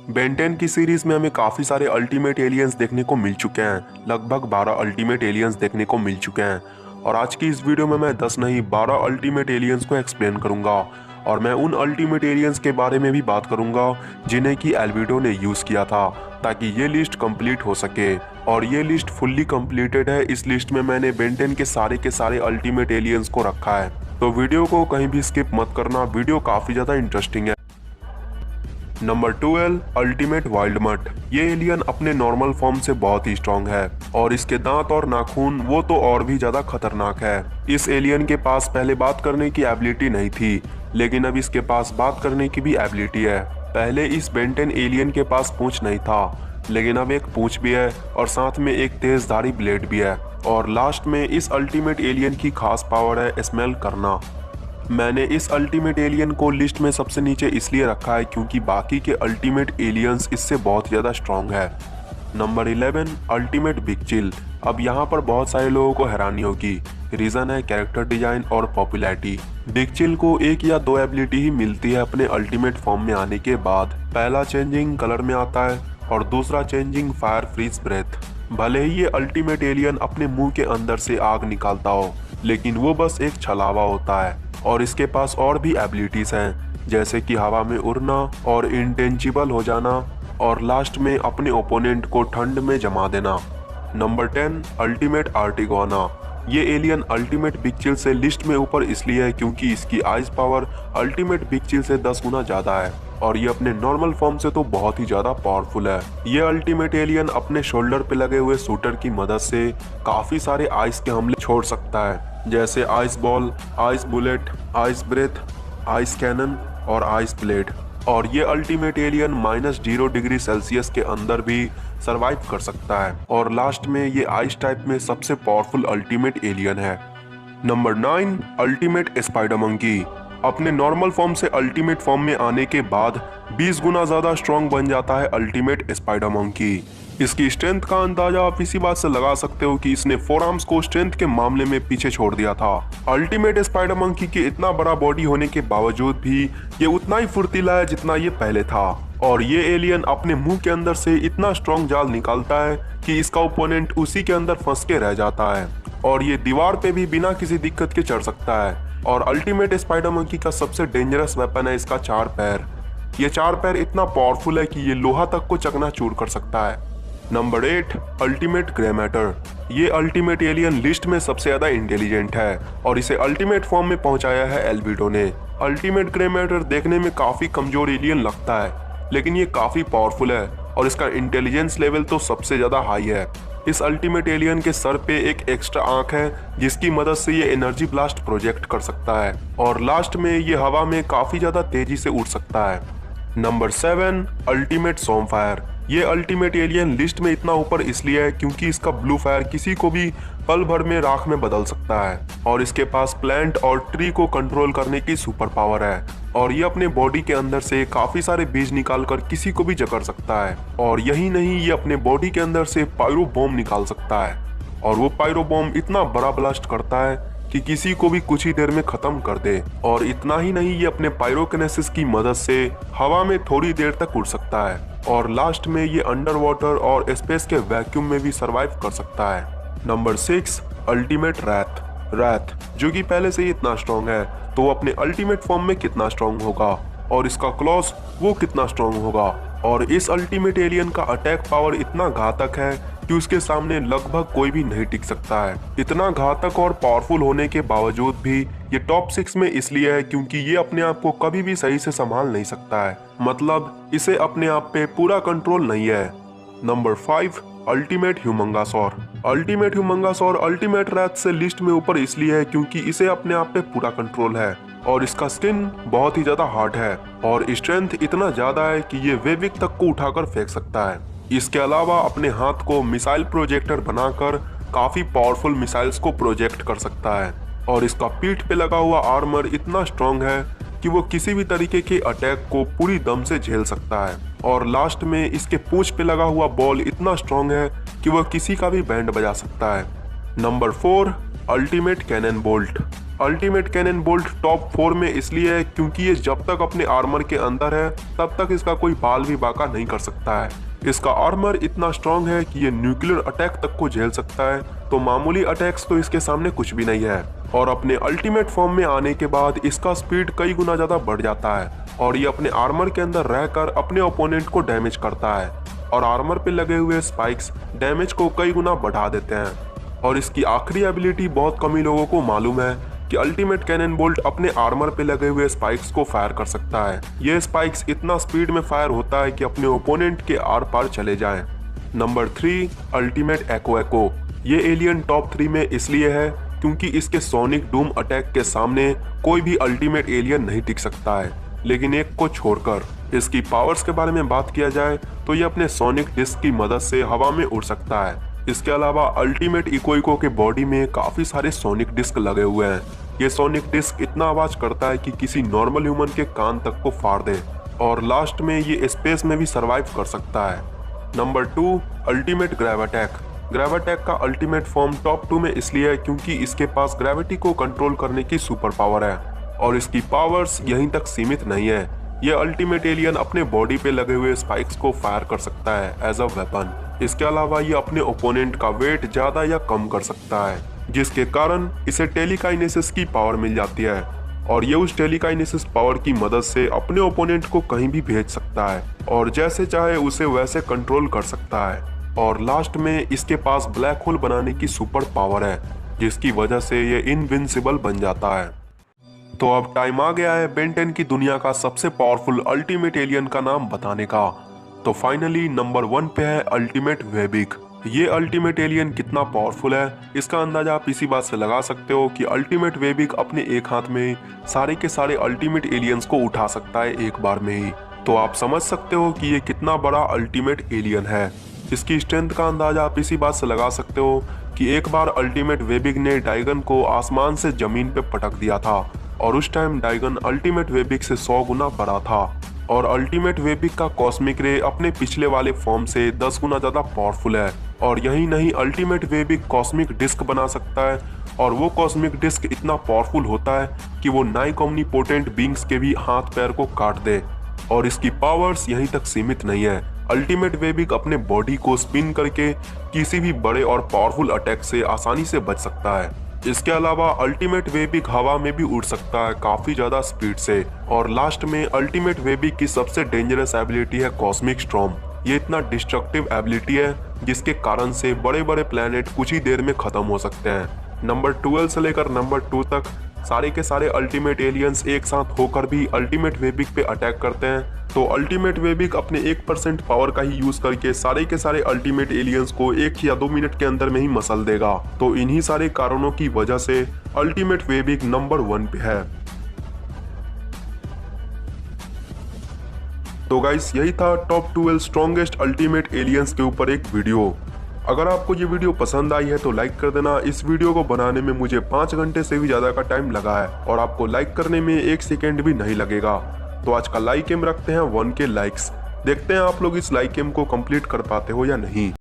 Ben 10 की series में हमें काफी सारे अल्टीमेट एलियंस देखने को मिल चुके हैं। लगभग 12 अल्टीमेट एलियंस देखने को मिल चुके हैं और आज की इस वीडियो में मैं 10 नहीं 12 अल्टीमेट एलियंस को एक्सप्लेन करूंगा और मैं उन अल्टीमेट एलियंस के बारे में भी बात करूंगा जिन्हें कि एल्बिडो ने यूज किया था ताकि ये लिस्ट कंप्लीट हो सके। और ये लिस्ट फुल्ली कंप्लीटेड है। इस लिस्ट में मैंने बेन 10 के सारे अल्टीमेट एलियंस को रखा है, तो वीडियो को कहीं भी स्किप मत करना, वीडियो काफी ज्यादा इंटरेस्टिंग है। Number 12 ultimate Wildmutt. ये एलियन अपने नॉर्मल फॉर्म से बहुत ही स्ट्रॉन्ग है और इसके दांत और नाखून वो तो और भी ज्यादा खतरनाक है। इस एलियन के पास पहले बात करने की एबिलिटी नहीं थी, लेकिन अब इसके पास बात करने की भी एबिलिटी है। पहले इस बेन 10 एलियन के पास पूंछ नहीं था, लेकिन अब एक पूंछ भी है और साथ में एक तेजधारी ब्लेड भी है। और लास्ट में इस अल्टीमेट एलियन की खास पावर है स्मेल करना। मैंने इस अल्टीमेट एलियन को लिस्ट में सबसे नीचे इसलिए रखा है क्योंकि बाकी के अल्टीमेट एलियंस इससे बहुत ज़्यादा स्ट्रॉन्ग है। Number 11 ultimate Big chill. अब यहाँ पर बहुत सारे लोगों को हैरानी होगी, रीज़न है कैरेक्टर डिजाइन और पॉपुलैरिटी। बिग चिल को एक या दो एबिलिटी ही मिलती है अपने अल्टीमेट फॉर्म में आने के बाद। पहला चेंजिंग कलर में आता है और दूसरा चेंजिंग फायर फ्रीज ब्रेथ। भले ही ये अल्टीमेट एलियन अपने मुंह के अंदर से आग निकालता हो, लेकिन वो बस एक छलावा होता है और इसके पास और भी एबिलिटीज हैं, जैसे कि हवा में उड़ना और इंटेंजिबल हो जाना और लास्ट में अपने ओपोनेंट को ठंड में जमा देना। Number 10 ultimate Arctiguana. ये एलियन अल्टीमेट बिग चिल से लिस्ट में ऊपर इसलिए है क्योंकि इसकी eyes power ultimate Big Chill से 10 गुना ज्यादा है और ये अपने नॉर्मल फॉर्म से तो बहुत ही ज्यादा पावरफुल है। ये अल्टीमेट एलियन अपने शोल्डर पे लगे हुए शूटर की मदद से काफी सारे आइस के हमले छोड़ सकता है, जैसे ice ball, ice bullet, ice breath, ice cannon और आइस ब्लेड। और ये अल्टीमेट एलियन -0 डिग्री सेल्सियस के अंदर भी सरवाइव कर सकता है और लास्ट में ये आइस टाइप में सबसे पावरफुल अल्टीमेट एलियन है। Number 9 ultimate spider monkey. अपने नॉर्मल फॉर्म से अल्टीमेट फॉर्म में आने के बाद 20 गुना ज्यादा स्ट्रॉन्ग बन जाता है अल्टीमेट स्पाइडर मंकी। इसकी स्ट्रेंथ का अंदाजा आप इसी बात से लगा सकते हो कि इसने 4 आर्म्स को स्ट्रेंथ के मामले में पीछे छोड़ दिया था। अल्टीमेट स्पाइडर मंकी के इतना बड़ा बॉडी होने के बावजूद भी ये उतना ही फुर्तीला है जितना ये पहले था। और ये एलियन अपने मुंह के अंदर से इतना स्ट्रॉन्ग जाल निकालता है कि इसका ओपोनेंट उसी के अंदर फंस के रह जाता है और ये दीवार पे भी बिना किसी दिक्कत के चढ़ सकता है। और अल्टीमेट स्पाइडर मंकी का सबसे डेंजरस वेपन है इसका 4 पैर। ये 4 पैर इतना पावरफुल है कि ये लोहा तक को चकनाचूर कर सकता है। Number 8 ultimate grey matter. ये अल्टीमेट एलियन लिस्ट में सबसे ज्यादा इंटेलिजेंट है और इसे अल्टीमेट फॉर्म में पहुंचाया है एल्बिडो ने। अल्टीमेट ग्रे मैटर देखने में काफी कमजोर एलियन लगता है, लेकिन ये काफी पावरफुल है और इसका इंटेलिजेंस लेवल तो सबसे ज्यादा हाई है। इस अल्टीमेट एलियन के सर पे एक एक्स्ट्रा आंख है जिसकी मदद से ये एनर्जी ब्लास्ट प्रोजेक्ट कर सकता है और लास्ट में ये हवा में काफी ज्यादा तेजी से उड़ सकता है। Number 7 ultimate Swampfire. ये अल्टीमेट एलियन लिस्ट में इतना ऊपर इसलिए है क्योंकि इसका ब्लू फायर किसी को भी पल भर में राख में बदल सकता है और इसके पास प्लांट और ट्री को कंट्रोल करने की सुपर पावर है और ये अपने बॉडी के अंदर से काफी सारे बीज निकालकर किसी को भी जकड़ सकता है। और यही नहीं, ये अपने बॉडी के अंदर से पायरो बॉम्ब निकाल सकता है और वो पायरो बॉम्ब इतना बड़ा ब्लास्ट करता है कि किसी को भी कुछ ही देर में खत्म कर दे। और इतना ही नहीं, ये अपने पायरोकिनेसिस की मदद से हवा में थोड़ी देर तक उड़ सकता है और लास्ट में ये अंडर वाटर और स्पेस के वैक्यूम में भी सरवाइव कर सकता है। Number 6 ultimate wrath. जो कि पहले से ही इतना स्ट्रॉन्ग है, तो वो अपने अल्टीमेट फॉर्म में कितना स्ट्रॉन्ग होगा और इसका क्लॉस वो कितना स्ट्रॉन्ग होगा। और इस अल्टीमेट एलियन का अटैक पावर इतना घातक है कि उसके सामने लगभग कोई भी नहीं टिक सकता है। इतना घातक और पावरफुल होने के बावजूद भी ये टॉप 6 में इसलिए है क्योंकि ये अपने आप को कभी भी सही से संभाल नहीं सकता है, मतलब इसे अपने आप पे पूरा कंट्रोल नहीं है। Number 5 ultimate Humungousaur. Ultimate Humungousaur ultimate Rath से लिस्ट में ऊपर इसलिए है क्योंकि इसे अपने आप पे पूरा कंट्रोल है और इसका स्किन बहुत ही ज्यादा हार्ड है और स्ट्रेंथ इतना ज्यादा है कि ये वेविक तक को उठाकर फेंक सकता है। इसके अलावा अपने हाथ को मिसाइल प्रोजेक्टर बनाकर काफी पावरफुल मिसाइल्स को प्रोजेक्ट कर सकता है और इसका पीठ पे लगा हुआ आर्मर इतना स्ट्रॉन्ग है कि वो किसी भी तरीके के अटैक को पूरी दम से झेल सकता है। और लास्ट में इसके पूंछ पे लगा हुआ बॉल इतना स्ट्रॉन्ग है कि वह किसी का भी बैंड बजा सकता है। Number 4 ultimate cannon bolt. Ultimate cannon bolt top 4 में इसलिए है क्योंकि ये जब तक अपने आर्मर के अंदर है तब तक इसका कोई बाल भी बाका नहीं कर सकता है। इसका आर्मर इतना स्ट्रॉन्ग है कि ये न्यूक्लियर अटैक तक को झेल सकता है, तो मामूली अटैक्स तो इसके सामने कुछ भी नहीं है। और अपने अल्टीमेट फॉर्म में आने के बाद इसका स्पीड कई गुना ज्यादा बढ़ जाता है और ये अपने आर्मर के अंदर रहकर अपने ओपोनेंट को डैमेज करता है और आर्मर पे लगे हुए स्पाइक्स डैमेज को कई गुना बढ़ा देते हैं। और इसकी आखिरी एबिलिटी बहुत कम ही लोगों को मालूम है कि अल्टीमेट कैनन बोल्ट अपने आर्मर पे लगे हुए स्पाइक्स को फायर कर सकता है। ये स्पाइक्स इतना स्पीड में फायर होता है कि अपने ओपोनेंट के आर पार चले जाएं। नंबर 3 अल्टीमेट एको एको। ये एलियन टॉप 3 में इसलिए है क्योंकि इसके सोनिक डूम अटैक के सामने कोई भी अल्टीमेट एलियन नहीं टिक सकता है, लेकिन एक को छोड़कर। इसकी पावर्स के बारे में बात किया जाए तो ये अपने सोनिक डिस्क की मदद से हवा में उड़ सकता है। इसके अलावा अल्टीमेट इको के बॉडी में काफी सारे सोनिक डिस्क लगे हुए हैं। ये सोनिक डिस्क इतना आवाज करता है कि किसी नॉर्मल ह्यूमन के कान तक को फाड़ दे और लास्ट में ये स्पेस में भी सरवाइव कर सकता है। Number 2 ultimate ग्रेविटैक। ग्रेविटैक का अल्टीमेट फॉर्म टॉप 2 में इसलिए है क्योंकि इसके पास ग्रेविटी को कंट्रोल करने की सुपर पावर है और इसकी पावर्स यहीं तक सीमित नहीं है। ये अल्टीमेट एलियन अपने बॉडी पे लगे हुए स्पाइक्स को फायर कर सकता है एज अ वेपन। इसके अलावा ये अपने ओपोनेंट का वेट ज्यादा या कम कर सकता है, जिसके कारण इसे टेलीकाइनेसिस की पावर मिल जाती है और ये उस टेलीकाइनेसिस पावर की मदद से अपने ओपोनेंट को कहीं भी भेज सकता है और जैसे चाहे उसे वैसे कंट्रोल कर सकता है। और लास्ट में इसके पास ब्लैक होल बनाने की सुपर पावर है, जिसकी वजह से ये इनविंसिबल बन जाता है। तो अब टाइम आ गया है बेन 10 की दुनिया का सबसे पावरफुल अल्टीमेट एलियन का नाम बताने का। तो फाइनली नंबर 1 पे है अल्टीमेट वेबिक। ये अल्टीमेट एलियन कितना पावरफुल है इसका अंदाजा आप इसी बात से लगा सकते हो कि अल्टीमेट वेबिक अपने एक हाथ में सारे के सारे अल्टीमेट एलियंस को उठा सकता है एक बार में ही। तो आप समझ सकते हो कि ये कितना बड़ा अल्टीमेट एलियन है। इसकी स्ट्रेंथ का अंदाजा आप इसी बात से लगा सकते हो कि एक बार अल्टीमेट वेबिक ने डाइगन को आसमान से जमीन पे पटक दिया था और उस टाइम डाइगन अल्टीमेट वेबिक से 100 गुना बड़ा था। और अल्टीमेट वेबिक का कॉस्मिक रे अपने पिछले वाले फॉर्म से 10 गुना ज्यादा पावरफुल है। और यही नहीं, अल्टीमेट वेबिक कॉस्मिक डिस्क बना सकता है और वो कॉस्मिक डिस्क इतना पावरफुल होता है कि वो नाइक ओमनीपोटेंट बींग्स के भी हाथ पैर को काट दे। और इसकी पावर्स यहीं तक सीमित नहीं है। अल्टीमेट वेबिक अपने बॉडी को स्पिन करके किसी भी बड़े और पावरफुल अटैक से आसानी से बच सकता है। इसके अलावा अल्टीमेट वेबिक हवा में भी उड़ सकता है काफी ज्यादा स्पीड से। और लास्ट में अल्टीमेट वेबिक की सबसे डेंजरस एबिलिटी है कॉस्मिक स्टॉर्म। ये इतना डिस्ट्रक्टिव एबिलिटी है जिसके कारण से बड़े बड़े प्लैनेट कुछ ही देर में खत्म हो सकते हैं। नंबर 12 से लेकर नंबर 2 तक सारे के सारे अल्टीमेट एलियंस एक साथ होकर भी अल्टीमेट वेबिक पे अटैक करते हैं। तो अल्टीमेट वेबिक अपने 1% पावर का ही यूज करके सारे के सारे अल्टीमेट एलियंस को 1 या 2 मिनट के अंदर में ही मसल देगा। तो इन्हीं सारे कारणों की वजह से अल्टीमेट वेबिक नंबर 1 पे है। तो गाइस, यही था टॉप 12 स्ट्रॉन्गेस्ट अल्टीमेट एलियंस के ऊपर एक वीडियो। अगर आपको ये वीडियो पसंद आई है तो लाइक कर देना। इस वीडियो को बनाने में मुझे 5 घंटे से भी ज्यादा का टाइम लगा है और आपको लाइक करने में 1 सेकेंड भी नहीं लगेगा। तो आज का लाइक एम रखते हैं 1K लाइक्स। देखते हैं आप लोग इस लाइक एम को कंप्लीट कर पाते हो या नहीं।